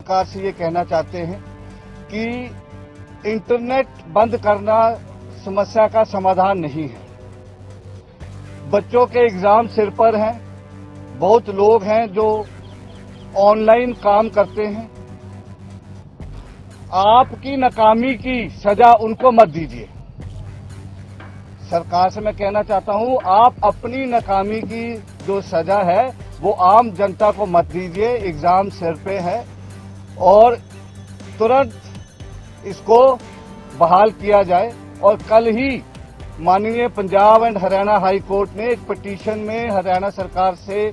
सरकार से ये कहना चाहते हैं कि इंटरनेट बंद करना समस्या का समाधान नहीं है। बच्चों के एग्जाम सिर पर हैं, बहुत लोग हैं जो ऑनलाइन काम करते हैं। आपकी नाकामी की सजा उनको मत दीजिए। सरकार से मैं कहना चाहता हूं, आप अपनी नाकामी की जो सजा है वो आम जनता को मत दीजिए। एग्जाम सिर पे है और तुरंत इसको बहाल किया जाए। और कल ही माननीय Punjab and Haryana high court ने एक पिटीशन में हरियाणा सरकार से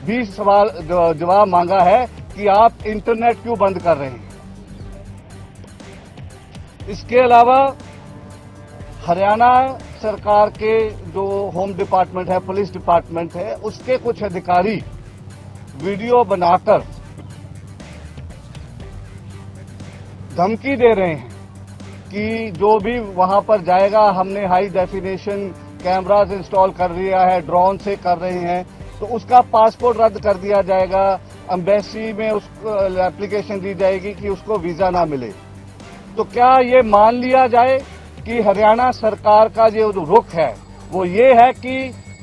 भी सवाल जवाब मांगा है कि आप इंटरनेट क्यों बंद कर रहे हैं। इसके अलावा हरियाणा सरकार के जो होम डिपार्टमेंट है, पुलिस डिपार्टमेंट है, उसके कुछ अधिकारी वीडियो बनाकर धमकी दे रहे हैं कि जो भी वहां पर जाएगा, हमने हाई डेफिनेशन कैमरास इंस्टॉल कर लिया है, ड्रोन से कर रहे हैं, तो उसका पासपोर्ट रद्द कर दिया जाएगा। एम्बेसी में उसको एप्लीकेशन दी जाएगी कि उसको वीजा ना मिले। तो क्या ये मान लिया जाए कि हरियाणा सरकार का जो रुख है वो ये है कि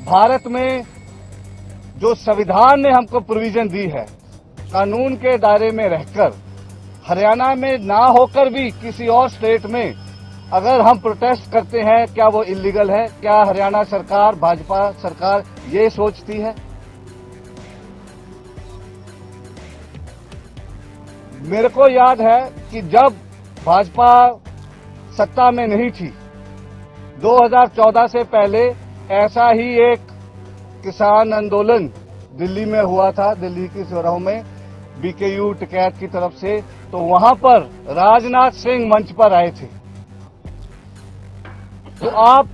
भारत में जो संविधान ने हमको प्रोविजन दी है, कानून के दायरे में रहकर हरियाणा में ना होकर भी किसी और स्टेट में अगर हम प्रोटेस्ट करते हैं, क्या वो इलीगल है? क्या हरियाणा सरकार, भाजपा सरकार ये सोचती है? मेरे को याद है कि जब भाजपा सत्ता में नहीं थी, 2014 से पहले ऐसा ही एक किसान आंदोलन दिल्ली में हुआ था, दिल्ली की चौराहों में बीकेयू टिकैत की तरफ से। तो वहां पर राजनाथ सिंह मंच पर आए थे। तो आप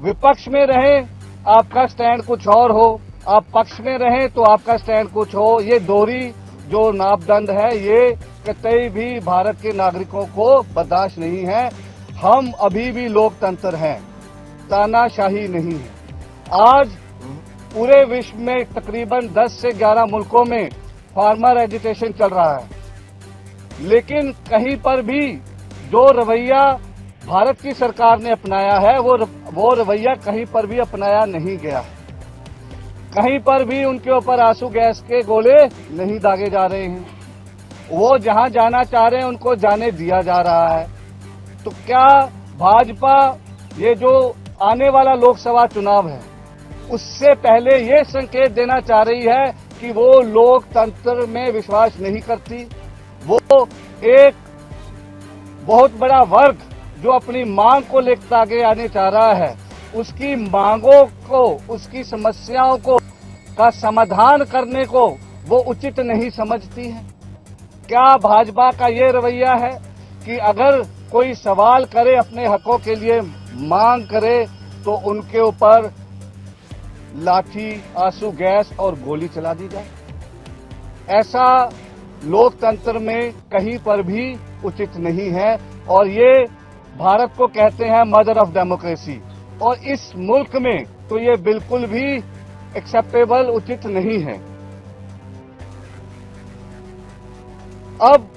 विपक्ष में रहें, आपका स्टैंड कुछ और हो, आप पक्ष में रहें तो आपका स्टैंड कुछ हो। ये दोहरी जो नापदंड है ये कतई भी भारत के नागरिकों को बर्दाश्त नहीं है। हम अभी भी लोकतंत्र हैं, तानाशाही नहीं है। आज पूरे विश्व में तकरीबन 10 से 11 मुल्कों में फार्मर एजिटेशन चल रहा है, लेकिन कहीं पर भी जो रवैया भारत की सरकार ने अपनाया है वो रवैया कहीं पर भी अपनाया नहीं गया। कहीं पर भी उनके ऊपर आंसू गैस के गोले नहीं दागे जा रहे हैं। वो जहां जाना चाह रहे हैं उनको जाने दिया जा रहा है। तो क्या भाजपा ये जो आने वाला लोकसभा चुनाव है उससे पहले ये संकेत देना चाह रही है कि वो लोकतंत्र में विश्वास नहीं करती? वो एक बहुत बड़ा वर्ग जो अपनी मांग को लेकर आगे आने चाह रहा है, उसकी मांगों को, उसकी समस्याओं को का समाधान करने को वो उचित नहीं समझती है? क्या भाजपा का ये रवैया है कि अगर कोई सवाल करे, अपने हकों के लिए मांग करे, तो उनके ऊपर लाठी, आंसू गैस और गोली चला दी जाए? ऐसा लोकतंत्र में कहीं पर भी उचित नहीं है। और ये भारत को कहते हैं मदर ऑफ डेमोक्रेसी, और इस मुल्क में तो ये बिल्कुल भी एक्सेप्टेबल, उचित नहीं है। अब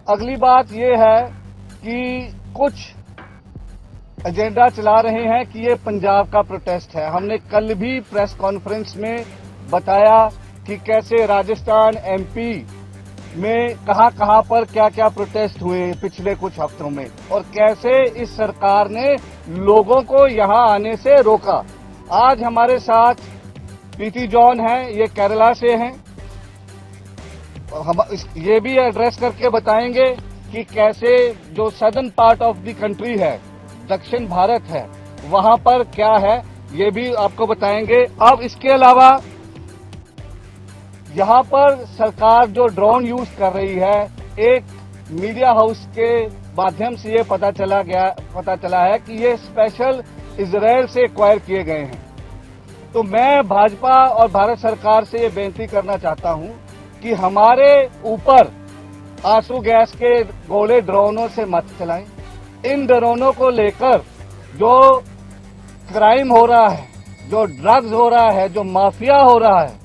अगली बात ये है कि कुछ एजेंडा चला रहे हैं कि ये पंजाब का प्रोटेस्ट है। हमने कल भी प्रेस कॉन्फ्रेंस में बताया कि कैसे राजस्थान, एमपी में कहां पर क्या क्या प्रोटेस्ट हुए पिछले कुछ हफ्तों में, और कैसे इस सरकार ने लोगों को यहां आने से रोका। आज हमारे साथ पीटी जॉन हैं, ये केरला से हैं, और हम ये भी एड्रेस करके बताएंगे कि कैसे जो southern part of the country है, दक्षिण भारत है, वहां पर क्या है ये भी आपको बताएंगे। अब इसके अलावा यहां पर सरकार जो ड्रोन यूज कर रही है, एक मीडिया हाउस के माध्यम से ये पता चला है कि ये स्पेशल इजराइल से एक्वायर किए गए हैं। तो मैं भाजपा और भारत सरकार से ये बेनती करना चाहता हूं कि हमारे ऊपर आंसू गैस के गोले ड्रोनों से मत चलाएं। इन ड्रोनों को लेकर जो क्राइम हो रहा है, जो ड्रग्स हो रहा है, जो माफिया हो रहा है,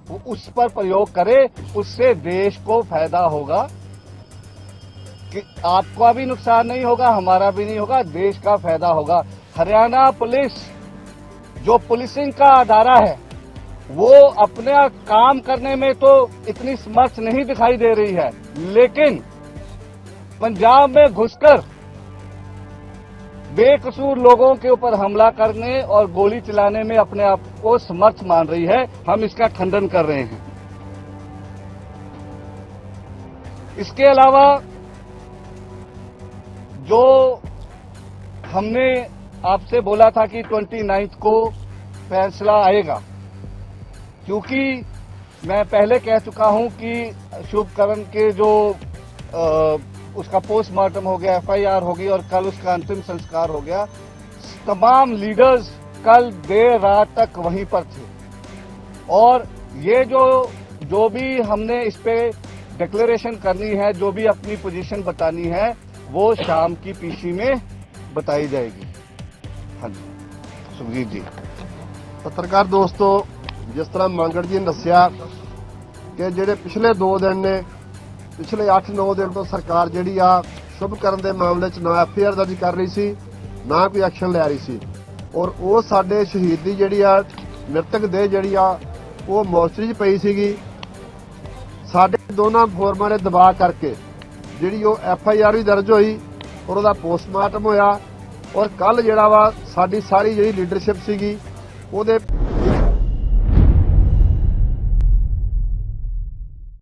वो उस पर प्रयोग करे, उससे देश को फायदा होगा कि आपका भी नुकसान नहीं होगा, हमारा भी नहीं होगा, देश का फायदा होगा। हरियाणा पुलिस जो पुलिसिंग का अदारा है वो अपने काम करने में तो इतनी समर्थ नहीं दिखाई दे रही है, लेकिन पंजाब में घुसकर बेकसूर लोगों के ऊपर हमला करने और गोली चलाने में अपने आप को समर्थ मान रही है। हम इसका खंडन कर रहे हैं। इसके अलावा जो हमने आपसे बोला था कि 29 को फैसला आएगा, क्योंकि मैं पहले कह चुका हूं कि शुभकरण के जो उसका पोस्टमार्टम हो गया, FIR हो गई और कल उसका अंतिम संस्कार हो गया। तमाम लीडर्स कल देर रात तक वहीं पर थे और ये जो भी हमने इस पे डिक्लेरेशन करनी है, जो भी अपनी पोजीशन बतानी है, वो शाम की पीसी में बताई जाएगी। हाँ जी सुखजीत जी। पत्रकार दोस्तों, जिस तरह मांगड़ जी ने दस्सिया कि ਜਿਹੜੇ पिछले 2 दिन ने पिछले 8-9 दिन तो सरकार ਜਿਹੜੀ ਆ शुभकरण ਦੇ ਮਾਮਲੇ 'ਚ ਨਾ FIR ਦਰਜ ਕਰ ਰਹੀ ਸੀ, ਨਾ ਕੋਈ ਐਕਸ਼ਨ ਲੈ ਰਹੀ ਸੀ ਔਰ ਉਹ ਸਾਡੇ ਸ਼ਹੀਦ ਦੀ ਜਿਹੜੀ ਆ ਮ੍ਰਿਤਕ ਦੇਹ ਜਿਹੜੀ ਆ ਉਹ ਮੋਰਚਰੀ 'ਚ ਪਈ ਸੀਗੀ। ਸਾਡੇ ਦੋਨਾਂ ਫੋਰਮਾਂ ਨੇ ਦਬਾਅ ਕਰਕੇ ਜਿਹੜੀ ਉਹ FIR ਵੀ ਦਰਜ ਹੋਈ ਔਰ ਉਹਦਾ ਪੋਸਟਮਾਰਟਮ ਹੋਇਆ ਔਰ ਕੱਲ ਜਿਹੜਾ ਵਾ ਸਾਡੀ ਸਾਰੀ ਜਿਹੜੀ ਲੀਡਰਸ਼ਿਪ ਸੀਗੀ ਉਹਦੇ